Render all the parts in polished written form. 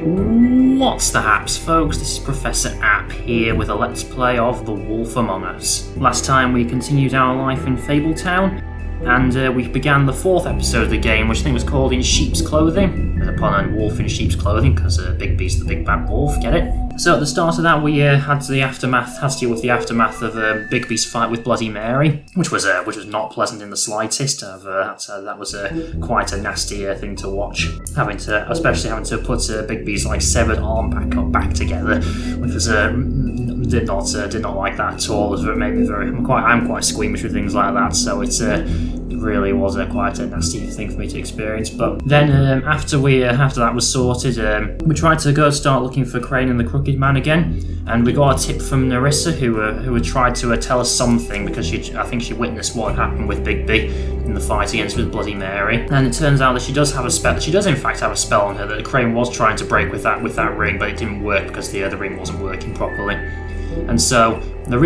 What's the haps, folks? This is Professor App here with a Let's Play of The Wolf Among Us. Last time we continued our life in Fabletown, and we began the fourth episode of the game, which I think was called In Sheep's Clothing, as a pun on wolf in sheep's clothing, because Big B's the big bad wolf, get it? So at the start of that, we had to deal with the aftermath of Bigby's fight with Bloody Mary, which was not pleasant in the slightest. That was quite a nasty thing to watch, especially having to put Bigby's severed arm back together, which was did not like that at all. It made me I'm quite squeamish with things like that, so it really was quite a nasty thing for me to experience. But then after that was sorted, we tried to start looking for Crane and the Crooked Man again, and we got a tip from Narissa who had tried to tell us something, because I think she witnessed what happened with Bigby in the fight against Bloody Mary. And it turns out that she does have a spell. She does in fact have a spell on her that Crane was trying to break with that ring, but it didn't work because the ring wasn't working properly. And so the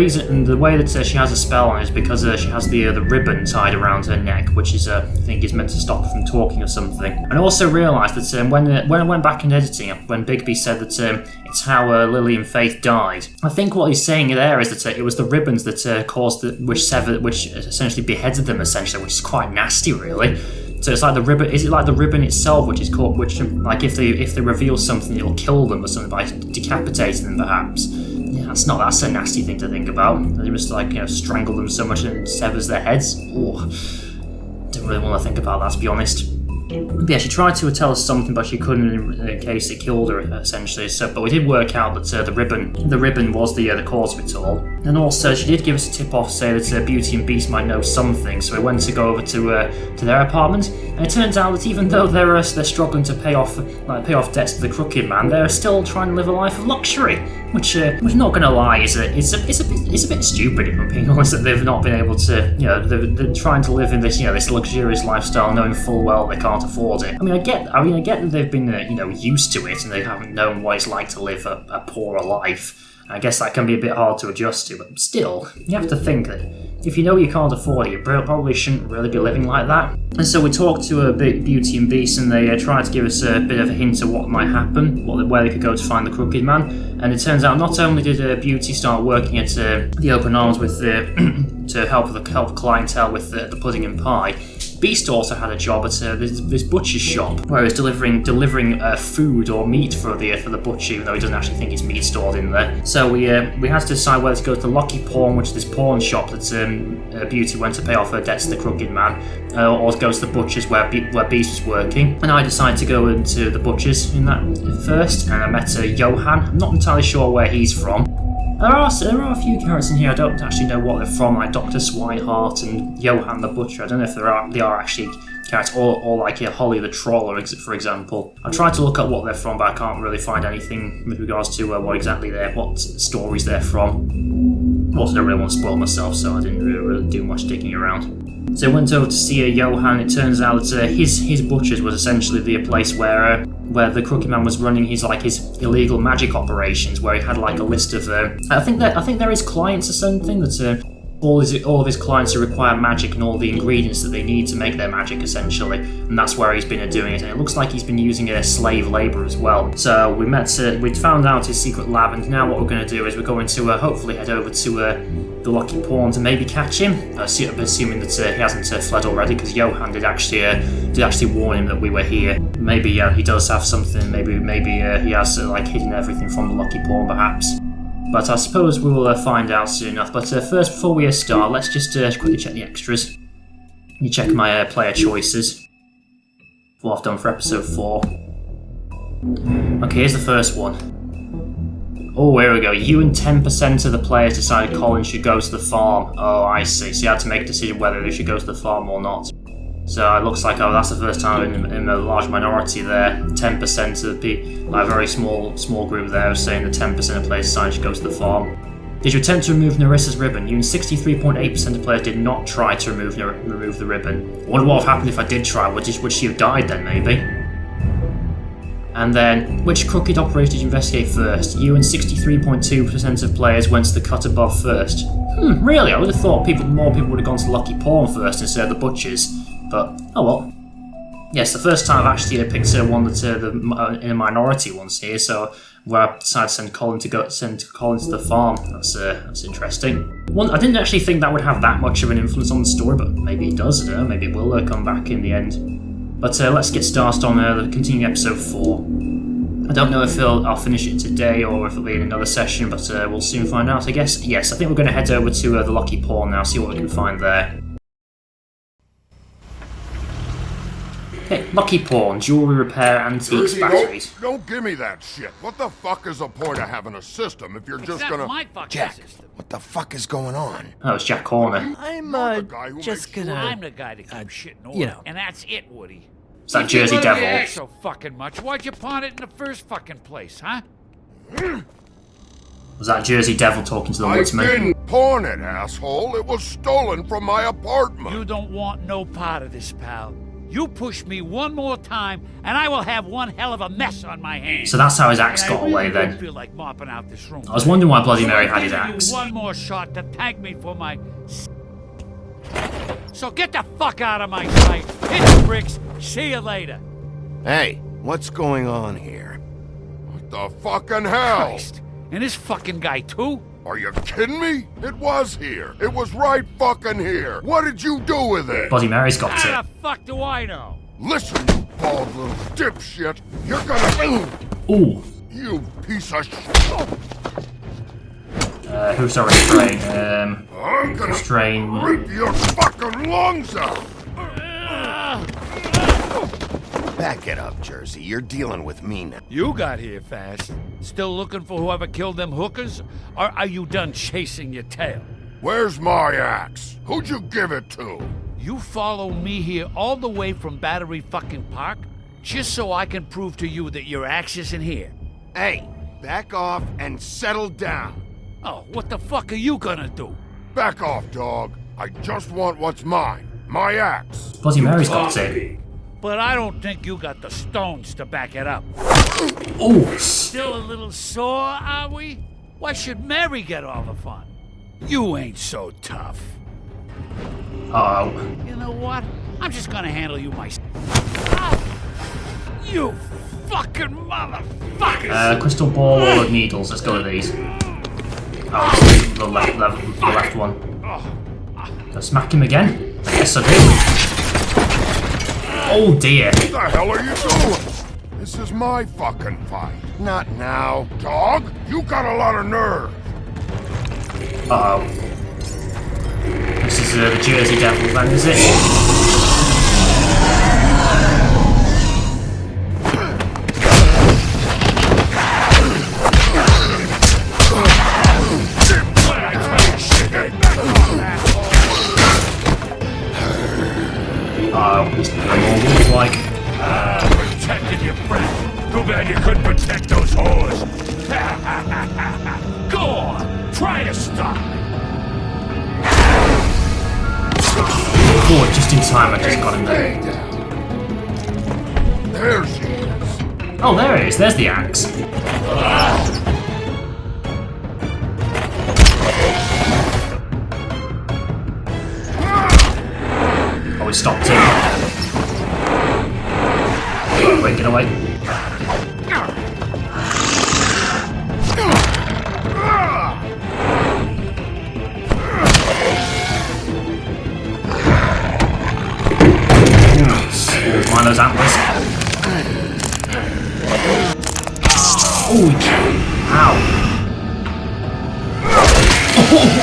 way that she has a spell on is because she has the ribbon tied around her neck, which is I think is meant to stop her from talking or something. And I also realised that when I went back in editing, when Bigby said that it's how Lily and Faith died, I think what he's saying there is that it was the ribbons that which essentially beheaded them, essentially, which is quite nasty, really. So it's like the ribbon. Is it like the ribbon itself, which if they reveal something, it'll kill them or something by decapitating them, perhaps? Yeah, that's a nasty thing to think about. They just strangle them so much and severs their heads. Oh, don't really want to think about that, to be honest. But yeah, she tried to tell us something, but she couldn't in case it killed her, essentially. So, but we did work out that the ribbon was the cause of it all. And also, she did give us a tip off, say that Beauty and Beast might know something. So we went to go over to their apartment, and it turns out that even though they're struggling to pay off debts to the Crooked Man, they're still trying to live a life of luxury. Which not gonna lie, it's a bit stupid, if I'm being honest, that they've not been able to, they're trying to live in this this luxurious lifestyle, knowing full well they can't afford it. I get that they've been used to it and they haven't known what it's like to live a poorer life. I guess that can be a bit hard to adjust to, but still, you have to think that if you know you can't afford it, you probably shouldn't really be living like that. And so we talked to Beauty and Beast, and they tried to give us a bit of a hint of what might happen, where they could go to find the Crooked Man. And it turns out not only did Beauty start working at the Open Arms with to help clientele with the pudding and pie, Beast also had a job at this butcher's shop, where he was delivering food or meat for the butcher, even though he doesn't actually think it's meat stored in there. So we had to decide whether to go to Lucky Pawn, which is this pawn shop that Beauty went to pay off her debts to the Crooked Man, or go to the butcher's where Beast was working. And I decided to go into the butcher's in that first, and I met Johan. I'm not entirely sure where he's from. There are a few characters in here I don't actually know what they're from, like Dr. Swinehart and Johan the Butcher. I don't know if they are actually characters, or like Holly the Troll, for example. I tried to look up what they're from, but I can't really find anything with regards to what stories they're from. Also, don't really want to spoil myself, so I didn't really do much digging around. So I went over to see Johan. It turns out that his butcher's was essentially the place where the Crooked Man was running his illegal magic operations, where he had a list of I think they're his clients or something, that all of his clients who require magic and all the ingredients that they need to make their magic, essentially, and that's where he's been doing it. And it looks like he's been using slave labour as well. So we'd found out his secret lab, and now what we're going to do is we're going to hopefully head over to the Lucky Pawn to maybe catch him, assuming that he hasn't fled already, because Johan did actually warn him that we were here. Maybe he does have something. Maybe he has hidden everything from the Lucky Pawn, perhaps. But I suppose we will find out soon enough. But first, before we start, let's just quickly check the extras. You check my player choices. What I've done for episode 4. Okay, here's the first one. Oh, here we go. You and 10% of the players decided Colin should go to the farm. Oh, I see. So you had to make a decision whether they should go to the farm or not. So it looks like that's the first time in a large minority there. 10% of the people, a very small group there, was saying that 10% of players decided to go to the farm. Did you attempt to remove Narissa's ribbon? You and 63.8% of players did not try to remove the ribbon. I wonder what would have happened if I did try. Would she have died then, maybe? And then, which crooked operator did you investigate first? You and 63.2% of players went to the cut above first. Really? I would have thought more people would have gone to Lucky Pawn first instead of the butchers. But, oh well. Yes, the first time I've actually picked one that's in a minority ones here, so where I decided to send Colin to the farm. That's interesting. I didn't actually think that would have that much of an influence on the story, but maybe it does. I don't know. Maybe it will come back in the end. But let's get started on the continuing episode 4. I don't know if I'll finish it today or if it'll be in another session, but we'll soon find out, I guess. Yes, I think we're going to head over to the Lucky Pawn now, see what we can find there. Okay, Lucky Pawn, jewelry repair, antiques, batteries. Don't give me that shit. What the fuck is the point of having a system if you're just gonna... my fucking Jack, system. what the fuck is going on? Oh, it's Jack Horner. I'm just gonna. I'm the guy that keeps shit in order. you know. And that's it, Woody. It's that Jersey What Devil. if you ask so fucking much? Why'd you pawn it in the first fucking place, huh? Was that Jersey Devil talking to the Woodsman? I didn't pawn it, asshole. It was stolen from my apartment. You don't want no part of this, pal. You push me one more time, and I will have one hell of a mess on my hands. So that's how his axe got away I then. feel like mopping out this room. I was wondering why Bloody Mary had his I'm giving axe. you one more shot to thank me for my... So get the fuck out of my sight. Hit the bricks. See you later. Hey, what's going on here? What the fucking hell? Christ. And this fucking guy, too? Are you kidding me? It was here. It was right fucking here. What did you do with it? Bloody Mary's got How it. the fuck do I know? Listen, you bald little dipshit. You're gonna... Ooh. You piece of shit. Who's our restrain? I'm gonna Restrain. rip your fucking lungs out. Back it up, Jersey. You're dealing with me now. You got here fast. Still looking for whoever killed them hookers? Or are you done chasing your tail? Where's my axe? Who'd you give it to? You follow me here all the way from Battery fucking Park just so I can prove to you that your axe isn't here? Hey, back off and settle down. Oh, what the fuck are you gonna do? Back off, dog. I just want what's mine. My axe. Bloody Mary's got it. But I don't think you got the stones to back it up. Ooh. Still a little sore, are we? Why should Mary get all the fun? You ain't so tough. Oh. You know what? I'm just gonna handle you myself. Ow! You fucking motherfuckers! Crystal ball or needles? Let's go with these. Oh, the left one. Do I smack him again? I guess I do. Oh dear. What the hell are you doing? This is my fucking fight. Not now. Dog, you got a lot of nerve. Uh-oh. This is the Jersey Devil then, is it? He's going all wolf-like. Protected your friend. Too bad you couldn't protect those whores. Go on, try to stop me. Oh, just in time I just got him there. There she is. Oh, there it is. There's the axe. Oh, he stopped him. Wait, get away. Mind those antlers. Oh, ow.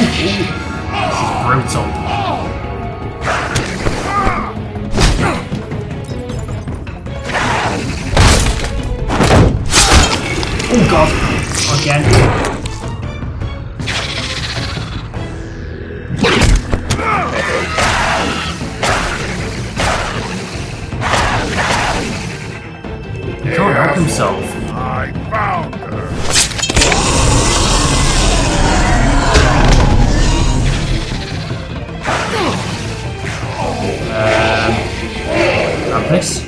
This is brutal. Oh god, again. He can't help himself. I found her. Grab this.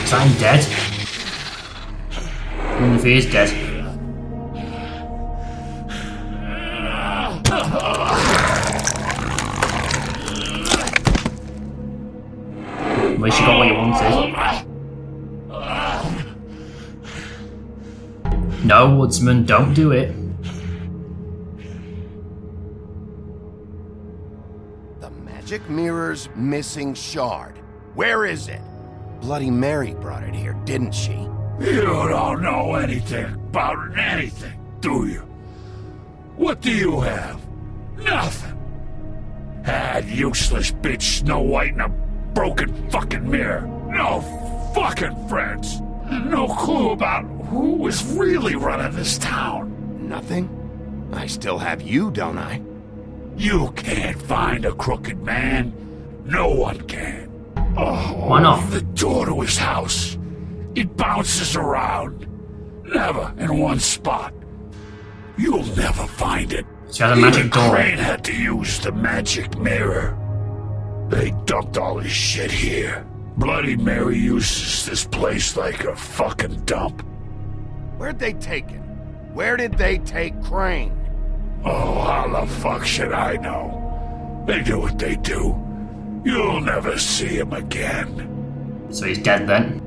Is that him dead? I wonder if he is dead. At least you got what you wanted. No, Woodsman, don't do it. The magic mirror's missing shard. Where is it? Bloody Mary brought it here, didn't she? You don't know anything about anything, do you? What do you have? Nothing. Had useless bitch Snow White and a broken fucking mirror. No fucking friends. No clue about who was really running this town. Nothing? I still have you, don't I? You can't find a crooked man. No one can. Oh, why not? The door to his house. It bounces around. Never in one spot. You'll never find it. She has a magic Even door. Crane had to use the magic mirror. They dumped all his shit here. Bloody Mary uses this place like a fucking dump. Where'd they take him? Where did they take Crane? Oh, how the fuck should I know? They do what they do. You'll never see him again. So he's dead then.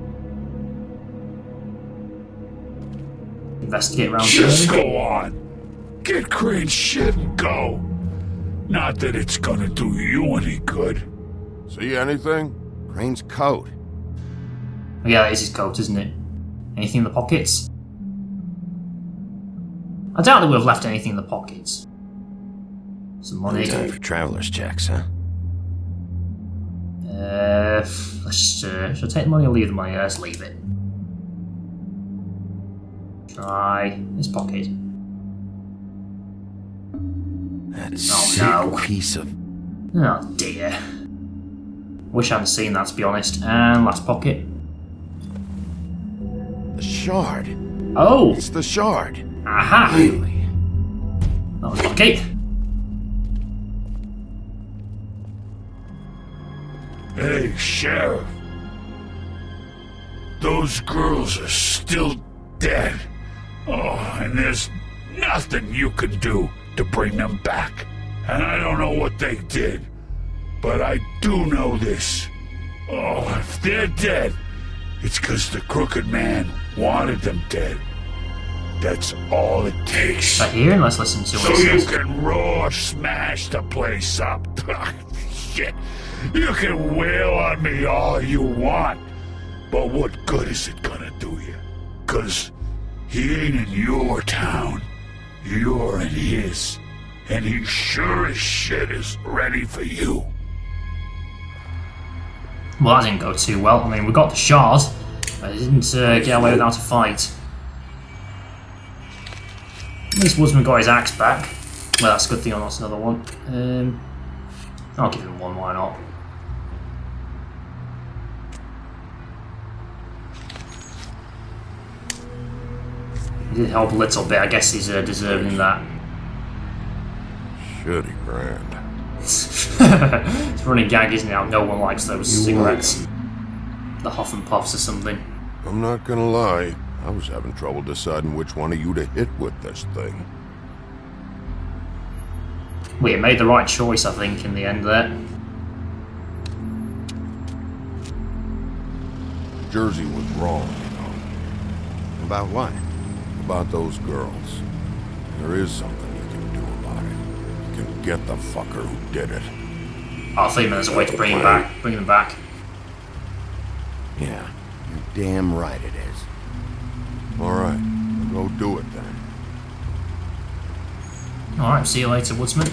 Investigate around Just further. go on. Get Crane's shit and go. Not that it's gonna do you any good. See anything? Crane's coat. Oh, yeah, that is his coat, isn't it? Anything in the pockets? I doubt they would have left anything in the pockets. Some money. Time for traveler's checks, huh? Should I take the money or leave the money? Let's leave it. Try his pocket. That Oh, no. sick piece of... Oh dear. Wish I hadn't seen that, to be honest. And last pocket. The shard. Oh! It's the shard. Aha! Really? That was lucky. Hey, Sheriff. Those girls are still dead. Oh, and there's nothing you can do to bring them back. And I don't know what they did, but I do know this. Oh, if they're dead, it's 'cause the Crooked Man wanted them dead. That's all it takes. Right here, and let's listen to So what he you says. can roar smash the place up. Shit. You can wail on me all you want, but what good is it gonna do you? 'Cause he ain't in your town. You're in his. And he sure as shit is ready for you. Well, that didn't go too well. I mean, we got the shard, but it didn't get away without a fight. At least Woodsman got his axe back. Well, that's a good thing on that's another one. I'll give him one, why not? He did help a little bit, I guess he's deserving that. Shitty brand. It's a running gag, isn't it? How no one likes those cigarettes. The Huff and Puffs or something. I'm not gonna lie. I was having trouble deciding which one of you to hit with this thing. We made the right choice, I think, in the end there. Jersey was wrong, you know. About what? About those girls. There is something you can do about it. You can get the fucker who did it. I think there's a way to bring him back. Bring them back. Yeah, you're damn right it is. Alright, go do it then. Alright, see you later, Woodsman.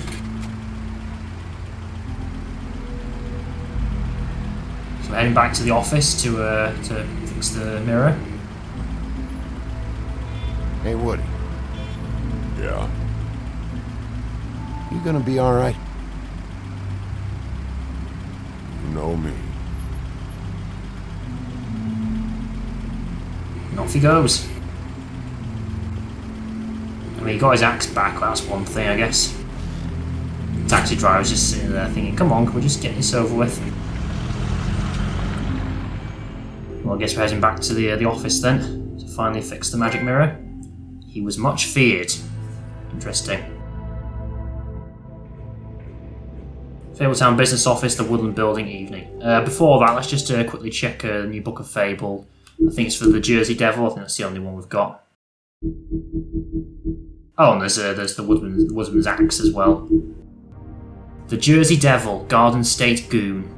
So we're heading back to the office to fix the mirror. Hey, Woody, Yeah? you gonna be alright? You know me. And off he goes. I mean, he got his axe back, that's one thing, I guess. The taxi driver's just sitting there thinking, come on, can we just get this over with? Well, I guess we're heading back to the office then, to finally fix the magic mirror. He was much feared. Interesting. Fabletown Business Office, the Woodland Building, evening. Before that, let's just quickly check the new Book of Fable. I think it's for the Jersey Devil. I think that's the only one we've got. Oh, and there's the Woodsman's axe as well. The Jersey Devil, Garden State Goon.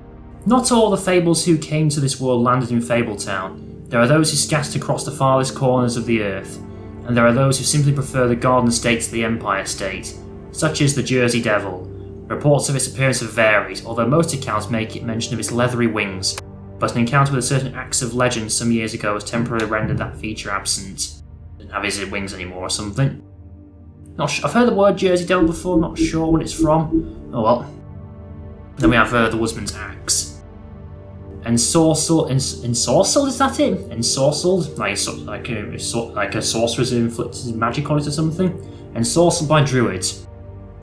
Not all the Fables who came to this world landed in Fabletown. There are those who scattered across the farthest corners of the earth, and there are those who simply prefer the Garden State to the Empire State, such as the Jersey Devil. Reports of its appearance have varied, although most accounts make it mention of its leathery wings, but an encounter with a certain axe of legend some years ago has temporarily rendered that feature absent. Didn't have his wings anymore or something. I've heard the word Jersey Devil before, not sure what it's from. Oh well. Then we have the Woodsman's axe. Ensorcelled, is that it? Ensorcelled? Like a sorceress who inflicts magic on it or something? Ensorcelled by druids.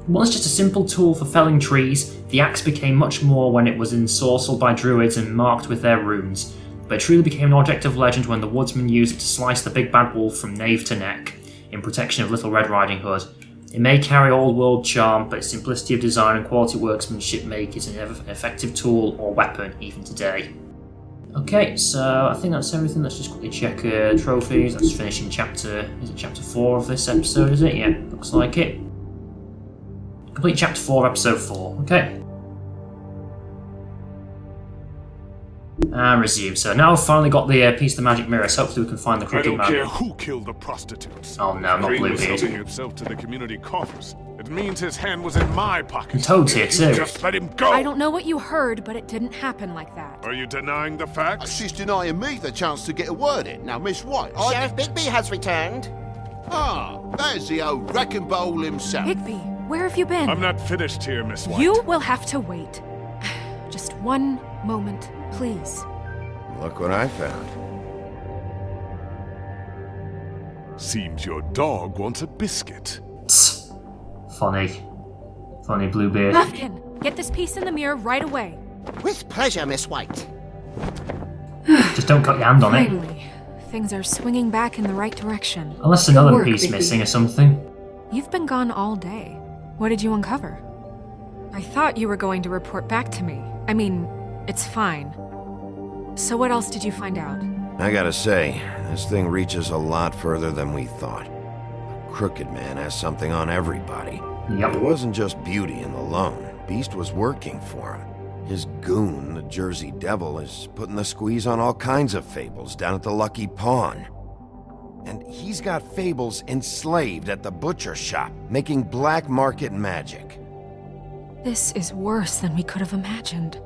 Once just a simple tool for felling trees, the axe became much more when it was ensorcelled by druids and marked with their runes, but it truly became an object of legend when the woodsman used it to slice the big bad wolf from nape to neck, in protection of Little Red Riding Hood. It may carry old world charm, but its simplicity of design and quality workmanship make it an effective tool or weapon even today. Okay, so I think that's everything. Let's just quickly check trophies. Let's finish in chapter 4 of this episode, is it? Yeah, looks like it. Complete chapter 4, episode 4. Okay. And resume. So now we've finally got the piece of the magic mirror, so hopefully we can find the crooked man. I don't care who killed the prostitutes. Oh no, not Bluebeard. Bluebeard. Helping himself to the community coffers. It means his hand was in my pocket. And Toad's here too. Just let him go. I don't know what you heard, but it didn't happen like that. Are you denying the facts? She's denying me the chance to get a word in. Now, Miss White, Sheriff Bigby has returned. Ah, there's the old wrecking bowl himself. Bigby, where have you been? I'm not finished here, Miss White. You will have to wait. Just one moment, please. Look what I found. Seems your dog wants a biscuit. Tss. Funny Bluebeard. Muffkin, get this piece in the mirror right away. With pleasure, Miss White. Just don't cut your hand on it. Finally, things are swinging back in the right direction. Unless another Good work, piece Bigby. missing or something. You've been gone all day. What did you uncover? I thought you were going to report back to me. I mean, it's fine. So what else did you find out? I gotta say, this thing reaches a lot further than we thought. The Crooked Man has something on everybody. Yep. It wasn't just beauty and the loan. Beast was working for him. His goon, the Jersey Devil, is putting the squeeze on all kinds of Fables down at the Lucky Pawn. And he's got Fables enslaved at the butcher shop, making black market magic. This is worse than we could have imagined.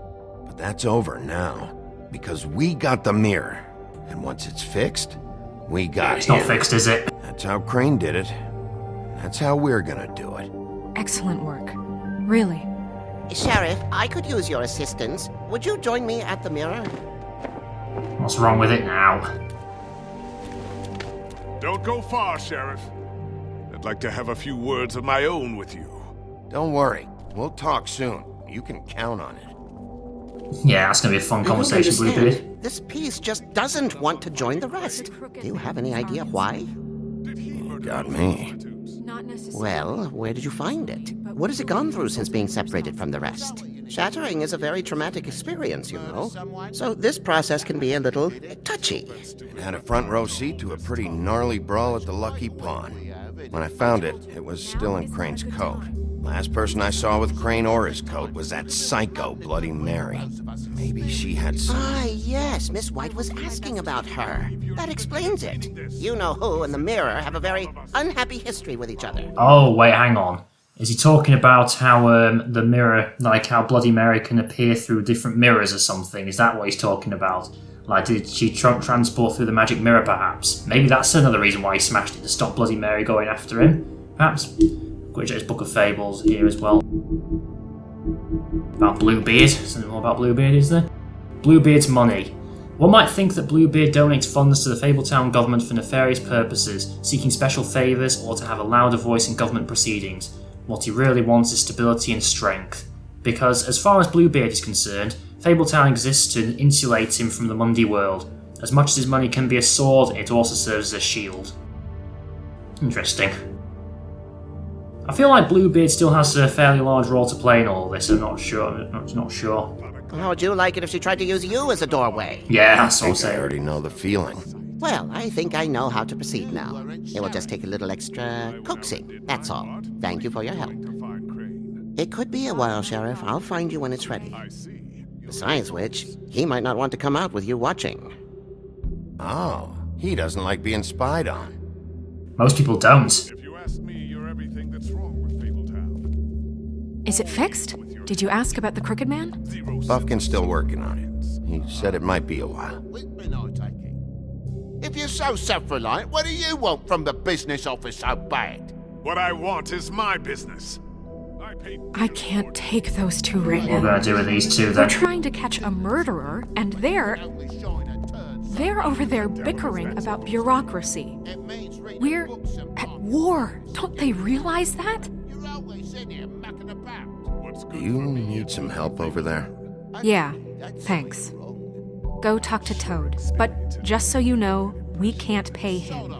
But that's over now, because we got the mirror. And once it's fixed, we got It's him. not fixed, is it? That's how Crane did it. That's how we're gonna do it. Excellent work. Really. Sheriff, I could use your assistance. Would you join me at the mirror? What's wrong with it now? Don't go far, Sheriff. I'd like to have a few words of my own with you. Don't worry, we'll talk soon. You can count on it. Yeah, that's gonna be a fun I don't conversation, Bluebeard. understand. This piece just doesn't want to join the rest. Do you have any idea why? You got me. Not necessarily. Well, where did you find it? What has it gone through since being separated from the rest? Shattering is a very traumatic experience, you know. So this process can be a little touchy. It had a front row seat to a pretty gnarly brawl at the Lucky Pawn. When I found it, it was still in Crane's coat. Last person I saw with Crane or his coat was that psycho Bloody Mary. Maybe she had some... Ah, yes, Miss White was asking about her. That explains it. You know who and the mirror have a very unhappy history with each other. Oh, wait, hang on. Is he talking about how the mirror, like how Bloody Mary can appear through different mirrors or something? Is that what he's talking about? Like, did she transport through the magic mirror, perhaps? Maybe that's another reason why he smashed it, to stop Bloody Mary going after him, perhaps? Which is Book of Fables here as well. About Bluebeard. Something more about Bluebeard, is there? Bluebeard's money. One might think that Bluebeard donates funds to the Fabletown government for nefarious purposes, seeking special favours or to have a louder voice in government proceedings. What he really wants is stability and strength. Because, as far as Bluebeard is concerned, Fabletown exists to insulate him from the Mundy world. As much as his money can be a sword, it also serves as a shield. Interesting. I feel like Bluebeard still has a fairly large role to play in all this. I'm not sure. Not sure. How would you like it if she tried to use you as a doorway? Yeah, that's what I'm I saying. already know the feeling. Well, I think I know how to proceed now. It will just take a little extra coaxing, that's all. Thank you for your help. It could be a while, Sheriff. I'll find you when it's ready. Besides which, he might not want to come out with you watching. Oh, he doesn't like being spied on. Most people don't. If you ask me, you're everything that's wrong with Fabletown. Is it fixed? Did you ask about the Crooked Man? Buffkin's still working on it. He said it might be a while. Woodsman, I take it. If you're so self-reliant, what do you want from the business office so bad? What I want is my business. I can't take those two right What we're now. gonna do with these two They're then? trying to catch a murderer, and they're over there bickering about bureaucracy. We're at war. Don't they realize that? You're always in here mucking about. Do you need some help over there? Yeah, thanks. Go talk to Toad. But just so you know, we can't pay him.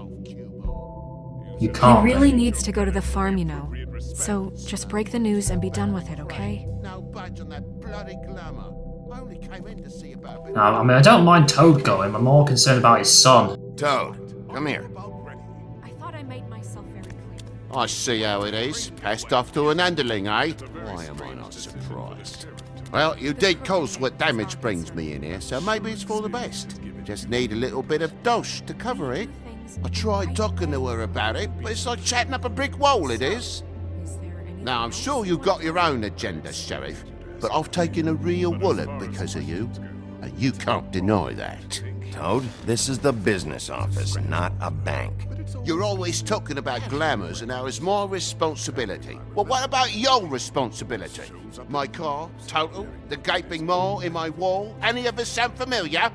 You He can't. really needs to go to the farm, you know. So just break the news and be done with it, okay? No budge on that bloody glamour. I only came in to see about it. I mean, I don't mind Toad going. I'm more concerned about his son. Toad, come here. I thought I made myself very clear. I see how it is. Passed off to an underling, eh? Why am I not surprised? Well, you did cause what damage brings me in here, so maybe it's for the best. Just need a little bit of dosh to cover it. I tried talking to her about it, but it's like chatting up a brick wall, it is. Now, I'm sure you've got your own agenda, Sheriff, but I've taken a real wallop because of you, and you can't deny that. Toad, this is the business office, not a bank. You're always talking about glamours and how it's my responsibility. Well, what about your responsibility? My car, total, the gaping maw in my wall, any of us sound familiar?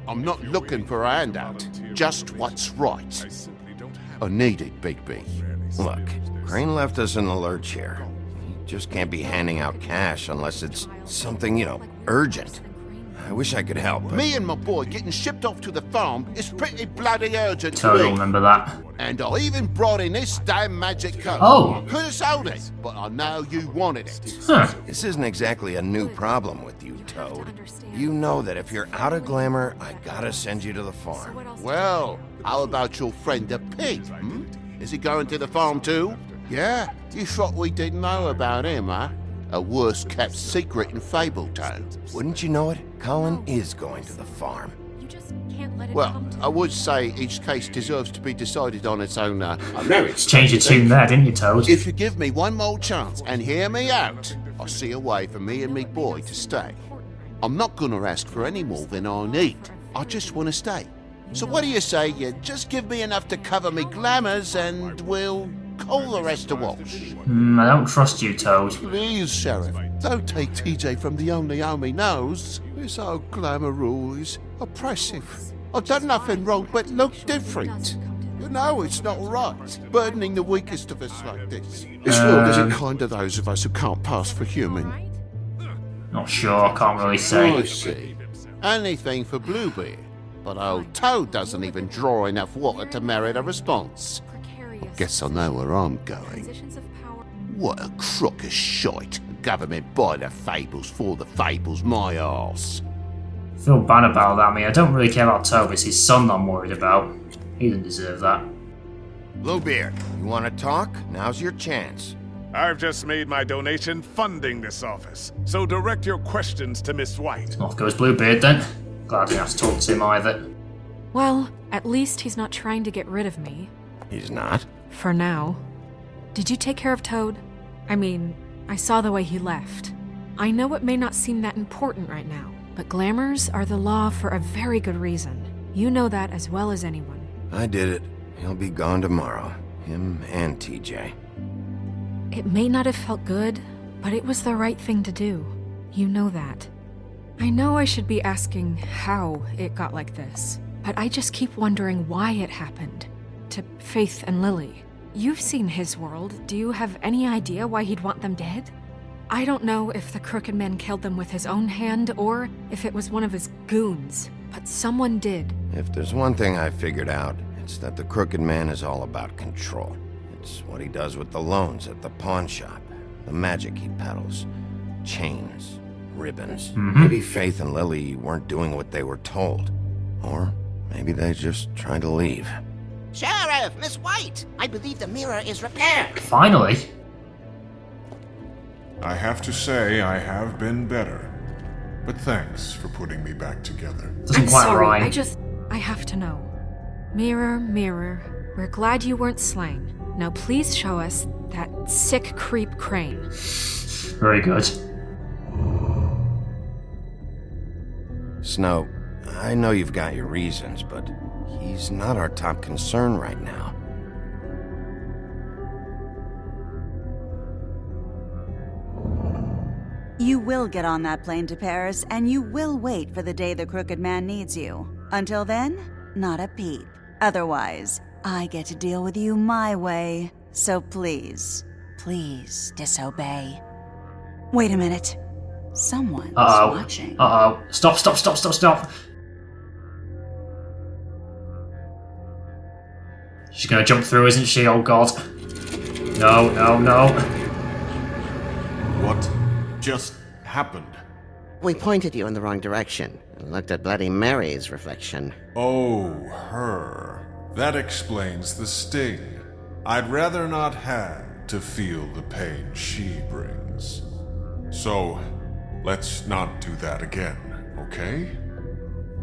I'm not looking for a handout, just what's right. I need it, Bigby. Look, Crane left us in the lurch here. He just can't be handing out cash unless it's something, urgent. I wish I could help, but... Me and my boy getting shipped off to the farm is pretty bloody urgent Toad to will me. remember that. And I even brought in this damn magic coat. Oh. Could have sold it, but I know you wanted it. Huh. This isn't exactly a new problem with you, Toad. You know that if you're out of glamour, I gotta send you to the farm. Well, how about your friend the pig, hmm? Is he going to the farm too? Yeah? You thought we didn't know about him, huh? A worst-kept secret in Fabletown. Wouldn't you know it? Colin is going to the farm. You just can't let it Well, come to I would say each case deserves to be decided on its own merits. Change your tune there, didn't you, Toad? If you give me one more chance and hear me out, I'll see a way for me and me boy to stay. I'm not gonna ask for any more than I need. I just want to stay. So what do you say you just give me enough to cover me glamours and we'll call the rest a wash? I don't trust you, Toad. Please, Sheriff, don't take TJ from the only home he knows. This old glamour rule is oppressive. I've done nothing wrong but look different. You know it's not right, burdening the weakest of us like this. This world isn't kind to those of us who can't pass for human. Not sure, can't really say. I see. Anything for Bluebeard. But old Toad doesn't even draw enough water to merit a response. I guess I know where I'm going. What a crock of shite. Government by the fables, for the fables, my arse. I feel bad about that. I mean, I don't really care about Toad, it's his son I'm worried about. He doesn't deserve that. Bluebeard, you want to talk? Now's your chance. I've just made my donation funding this office, so direct your questions to Miss White. Off goes Bluebeard then. Glad I didn't have to talk to him either. Well, at least he's not trying to get rid of me. He's not? For now. Did you take care of Toad? I mean, I saw the way he left. I know it may not seem that important right now, but glamours are the law for a very good reason. You know that as well as anyone. I did it. He'll be gone tomorrow. Him and TJ. It may not have felt good, but it was the right thing to do. You know that. I know I should be asking how it got like this, but I just keep wondering why it happened. To Faith and Lily. You've seen his world. Do you have any idea why he'd want them dead? I don't know if the Crooked Man killed them with his own hand or if it was one of his goons, but someone did. If there's one thing I figured out, it's that the Crooked Man is all about control. It's what he does with the loans at the pawn shop. The magic he peddles. Chains, ribbons. Maybe Faith and Lily weren't doing what they were told. Or maybe they just tried to leave. Sheriff, Miss White! I believe the mirror is repaired. Finally. I have to say I have been better. But thanks for putting me back together. Doesn't I'm quite sorry, rhyme. I have to know. Mirror, mirror, we're glad you weren't slain. Now please show us that sick creep Crane. Very good. Snow, I know you've got your reasons, but he's not our top concern right now. You will get on that plane to Paris, and you will wait for the day the Crooked Man needs you. Until then, not a peep. Otherwise, I get to deal with you my way. So please, please disobey. Wait a minute. Someone's watching. Uh-oh. Stop. She's gonna jump through, isn't she? Oh god. No. What just happened? We pointed you in the wrong direction and looked at Bloody Mary's reflection. Oh, her. That explains the sting. I'd rather not have to feel the pain she brings. So, let's not do that again, okay?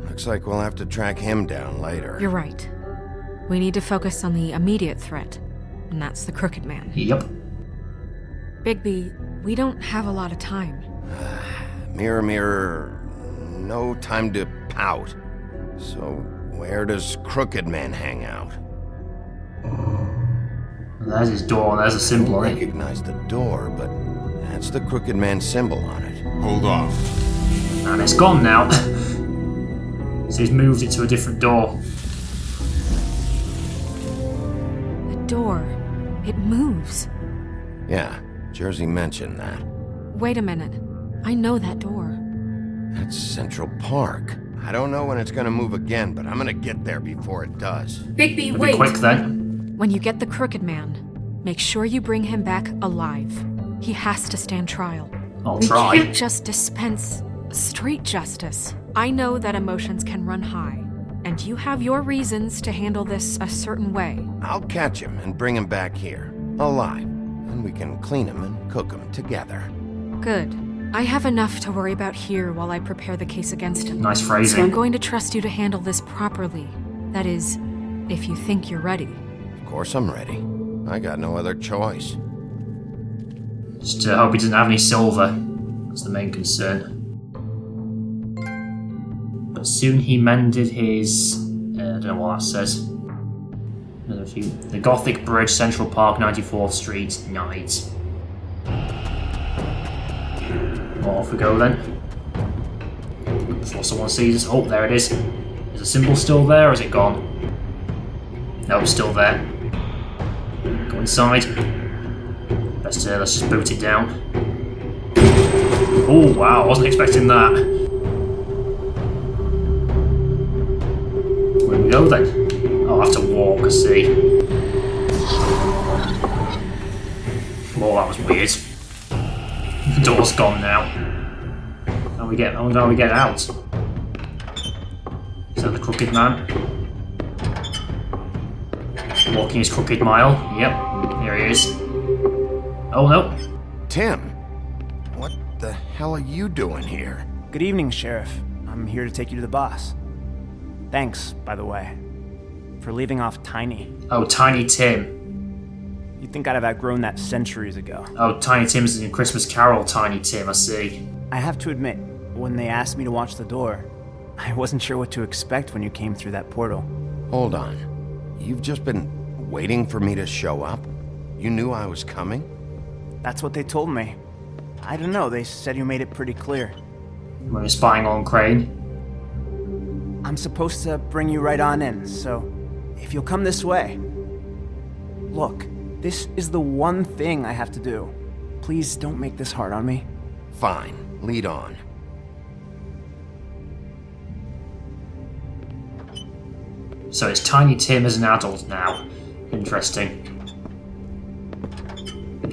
Looks like we'll have to track him down later. You're right. We need to focus on the immediate threat, and that's the Crooked Man. Yep. Bigby, we don't have a lot of time. Mirror, mirror, no time to pout. So, where does Crooked Man hang out? There's his door, and there's a symbol on I it. recognize the door, but that's the Crooked Man symbol on it. Hold on. And it's gone now. So he's moved it to a different door. The door. It moves. Yeah, Jersey mentioned that. Wait a minute. I know that door. That's Central Park. I don't know when it's gonna move again, but I'm gonna get there before it does. Bigby, It'll wait! be quick then. When you get the Crooked Man, make sure you bring him back alive. He has to stand trial. I'll We try. can't just dispense street justice. I know that emotions can run high, and you have your reasons to handle this a certain way. I'll catch him and bring him back here, alive. And we can clean him and cook him together. Good. I have enough to worry about here while I prepare the case against him. Nice So I'm phrasing. going to trust you to handle this properly. That is, if you think you're ready. Of course I'm ready. I got no other choice. Just hope he doesn't have any silver. That's the main concern. But soon he mended his... I don't know what that says. The Gothic Bridge, Central Park, 94th Street, night. Well, off we go then. Before someone sees us. Oh, there it is. Is the symbol still there, or is it gone? No, it's still there. Go inside. Let's just boot it down. Oh wow, I wasn't expecting that. Where do we go then? I'll have to walk, I see. Oh, that was weird. The door's gone now. How do we get out? Is that the Crooked Man? Walking his crooked mile. Yep, here he is. Oh no. Tim, what the hell are you doing here? Good evening, Sheriff. I'm here to take you to the boss. Thanks, by the way, for leaving off Tiny. Oh, Tiny Tim. You'd think I'd have outgrown that centuries ago. Oh, Tiny Tim's in Christmas Carol, Tiny Tim, I see. I have to admit, when they asked me to watch the door, I wasn't sure what to expect when you came through that portal. Hold on. You've just been waiting for me to show up? You knew I was coming? That's what they told me. I don't know, they said you made it pretty clear. When you're spying on Crane. I'm supposed to bring you right on in, so if you'll come this way. Look, this is the one thing I have to do. Please don't make this hard on me. Fine, lead on. So it's Tiny Tim as an adult now. Interesting.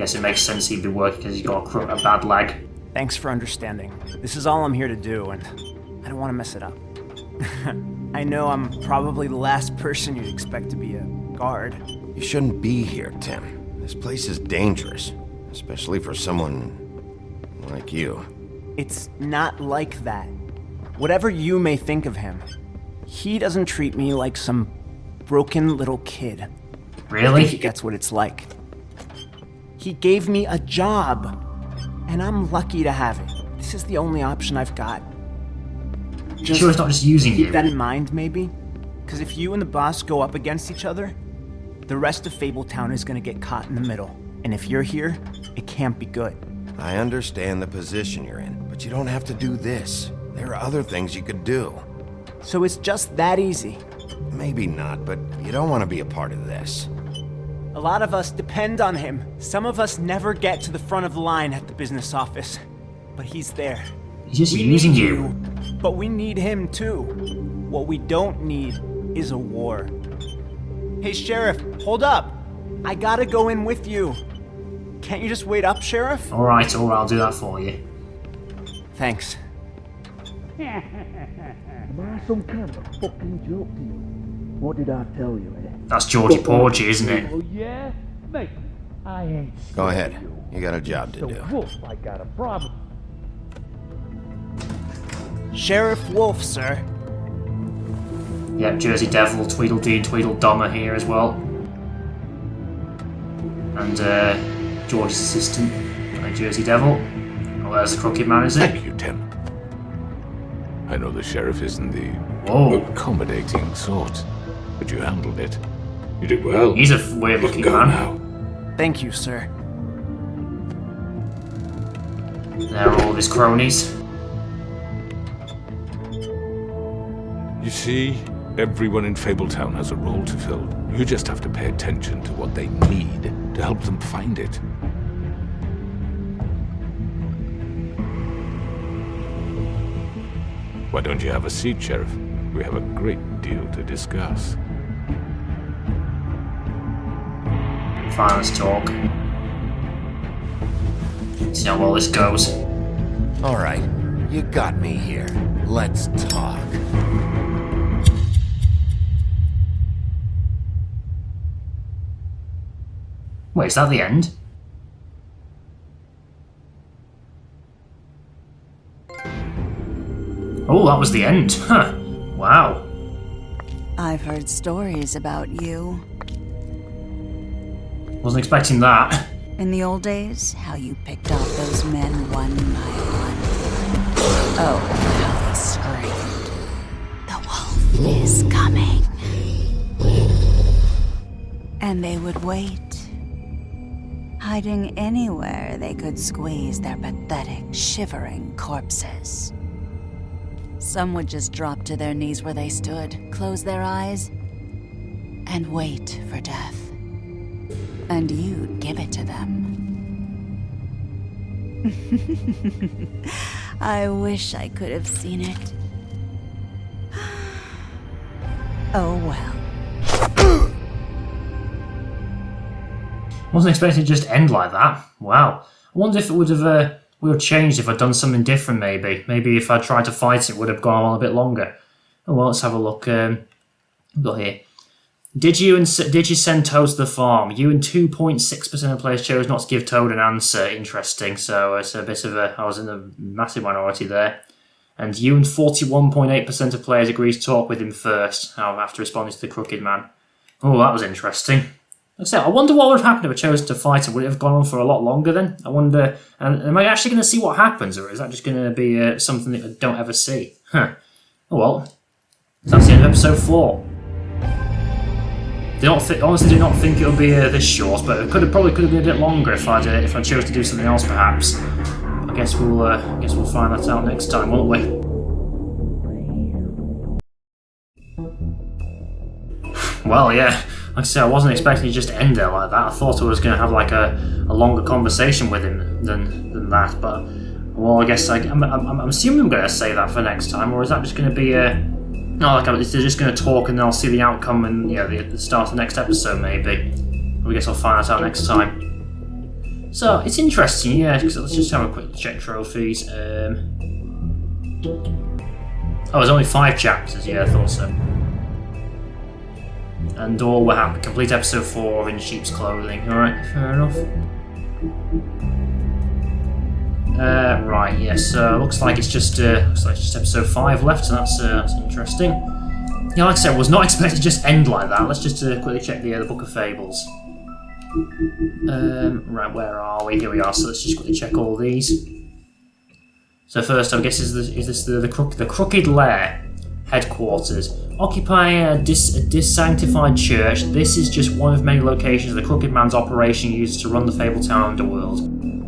guess it makes sense he'd be working because he's got a bad leg. Thanks for understanding. This is all I'm here to do, and I don't want to mess it up. I know I'm probably the last person you'd expect to be a guard. You shouldn't be here, Tim. This place is dangerous, especially for someone like you. It's not like that. Whatever you may think of him, he doesn't treat me like some broken little kid. Really? I think that's what it's like. He gave me a job, and I'm lucky to have it. This is the only option I've got. Sure, it's not just using you. Keep that in mind, maybe? Because if you and the boss go up against each other, the rest of Fabletown is gonna get caught in the middle. And if you're here, it can't be good. I understand the position you're in, but you don't have to do this. There are other things you could do. So it's just that easy. Maybe not, but you don't want to be a part of this. A lot of us depend on him. Some of us never get to the front of the line at the business office. But he's there. He's just we using need you. But we need him too. What we don't need is a war. Hey, Sheriff, hold up. I gotta go in with you. Can't you just wait up, Sheriff? Alright, I'll do that for you. Thanks. Am I some kind of a fucking joke to you? What did I tell you, eh? That's Georgie Porgy, isn't it? Oh, yeah? Mate, I ain't Go scared ahead. of you. You got a job to So do. Wolf, I got a problem. Sheriff Wolf, sir. Yep, Jersey Devil, Tweedledee and Tweedledum are here as well. And George's assistant, Jersey Devil. Oh, there's the Crooked Man, is it? Thank you, Tim. I know the sheriff isn't the accommodating sort, but you handled it. You did well. He's a weird-looking man. Now. Thank you, sir. There are all of his cronies. You see, everyone in Fabletown has a role to fill. You just have to pay attention to what they need to help them find it. Why don't you have a seat, Sheriff? We have a great deal to discuss. Fine, let's talk. See how well this goes. All right, you got me here. Let's talk. Wait, is that the end? Oh, that was the end. Huh. Wow. I've heard stories about you. Wasn't expecting that. In the old days, how you picked off those men one by one. Oh, how they screamed. The wolf is coming. And they would wait, hiding anywhere they could squeeze their pathetic, shivering corpses. Some would just drop to their knees where they stood, close their eyes, and wait for death. And you'd give it to them. I wish I could have seen it. Oh well. Wasn't expecting it to just end like that. Wow. I wonder if it would have changed if I'd done something different, maybe. Maybe if I tried to fight it, would have gone on a bit longer. Oh, well, let's have a look. We've got here. Did you send Toad to the farm? You and 2.6% of players chose not to give Toad an answer. Interesting. So it's a bit of I was in the massive minority there. And you and 41.8% of players agreed to talk with him first, after responding to the Crooked Man. Oh, that was interesting. I wonder what would have happened if I chose to fight him. Would it have gone on for a lot longer then? I wonder, am I actually going to see what happens, or is that just going to be something that I don't ever see? Huh. Oh well. That's the end of episode 4. Honestly, do not think it'll be this short, but it probably could have been a bit longer if I chose to do something else, perhaps. I guess we'll find that out next time, won't we? Well, yeah. Like I said, I wasn't expecting to just end there like that. I thought I was going to have like a longer conversation with him than that. But well, I guess I'm assuming I'm going to say that for next time, or is that just going to be they're just going to talk and then I'll see the outcome and the start of the next episode maybe. I guess I'll find that out next time. So it's interesting, yeah. Because let's just have a quick check trophies. Oh, there's only 5 chapters. Yeah, I thought so. And all were happy. Complete episode 4 in sheep's clothing. All right, fair enough. Right, yes. Looks like it's just episode 5 left. So that's interesting. Yeah, like I said, I was not expected to just end like that. Let's just quickly check the Book of Fables. Right, where are we? Here we are. So let's just quickly check all these. So first, I guess is this the Crooked Lair headquarters, occupying a dissanctified church. This is just one of many locations the Crooked Man's operation uses to run the Fabletown underworld.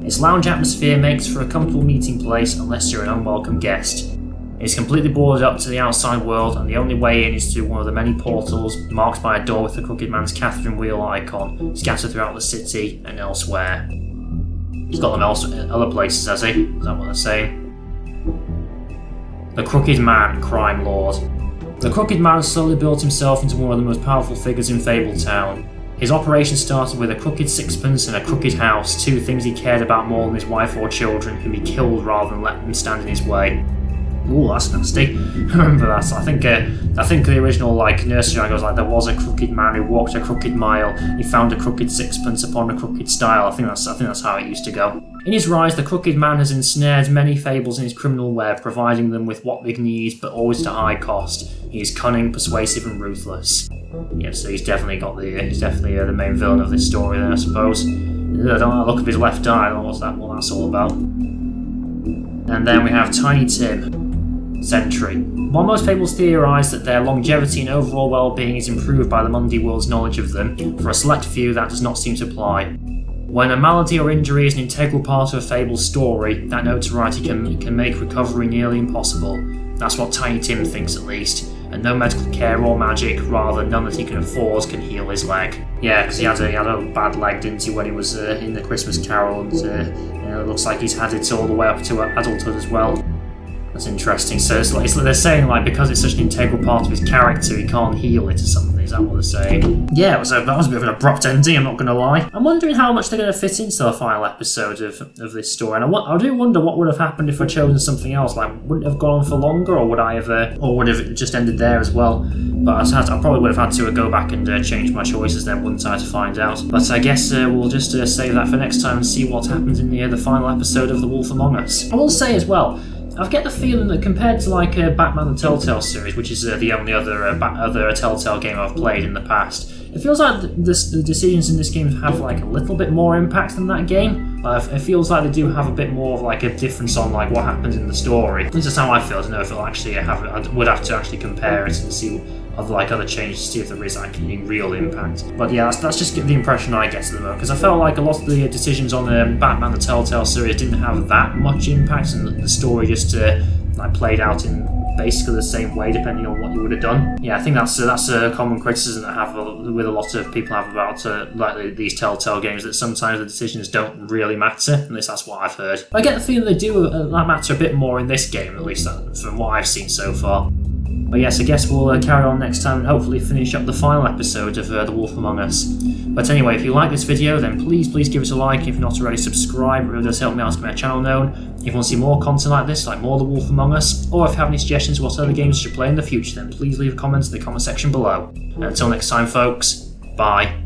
Its lounge atmosphere makes for a comfortable meeting place unless you're an unwelcome guest. It is completely boarded up to the outside world, and the only way in is through one of the many portals marked by a door with the Crooked Man's Catherine wheel icon scattered throughout the city and elsewhere. He's got them other places, has he? Is that what they're saying? The Crooked Man, crime lord. The Crooked Man slowly built himself into one of the most powerful figures in Fabletown. His operation started with a crooked sixpence and a crooked house, 2 things he cared about more than his wife or children, whom he killed rather than let them stand in his way. Ooh, that's nasty. I remember that. I think the original nursery rhyme goes like, there was a crooked man who walked a crooked mile. He found a crooked sixpence upon a crooked stile. I think that's how it used to go. In his rise, the Crooked Man has ensnared many fables in his criminal web, providing them with what they need, but always to high cost. He is cunning, persuasive, and ruthless. Yeah, so he's definitely the main villain of this story, then I suppose. I don't know the look of his left eye. I don't know what that's all about. And then we have Tiny Tim, Sentry. While most fables theorise that their longevity and overall well-being is improved by the Mundy world's knowledge of them, for a select few that does not seem to apply. When a malady or injury is an integral part of a fable's story, that notoriety can make recovery nearly impossible. That's what Tiny Tim thinks at least, and no medical care or magic, rather none that he can afford, can heal his leg. Yeah, because he had a bad leg, didn't he, when he was in the Christmas Carol, and it looks like he's had it all the way up to adulthood as well. That's interesting. So they're saying because it's such an integral part of his character, he can't heal it or something. Is that what they're saying? Yeah, that was a bit of an abrupt ending, I'm not going to lie. I'm wondering how much they're going to fit into the final episode of this story, and I do wonder what would have happened if I'd chosen something else. Wouldn't it have gone on for longer, or would it just ended there as well? But I probably would have had to go back and change my choices then, wouldn't I, to find out. But I guess we'll just save that for next time and see what happens in the final episode of The Wolf Among Us. I will say as well, I get the feeling that compared to Batman the Telltale series, which is the only other Telltale game I've played in the past, it feels like the decisions in this game have a little bit more impact than that game. It feels like they do have a bit more of a difference on what happens in the story. This is how I feel. I don't know if it'll actually I would have to actually compare it and see other changes to see if there is any real impact. But yeah, that's just the impression I get at the moment, because I felt like a lot of the decisions on Batman the Telltale series didn't have that much impact, and the story just played out in basically the same way depending on what you would have done. Yeah, I think that's a common criticism that with a lot of people have about these Telltale games, that sometimes the decisions don't really matter. At least that's what I've heard. I get the feeling they do that matter a bit more in this game, at least from what I've seen so far. But yes, I guess we'll carry on next time and hopefully finish up the final episode of The Wolf Among Us. But anyway, if you like this video, then please give us a like. If you're not already, subscribe. It really does help me out to get my channel known. If you want to see more content like this, like more The Wolf Among Us, or if you have any suggestions what other games you should play in the future, then please leave a comment in the comment section below. And until next time, folks, bye.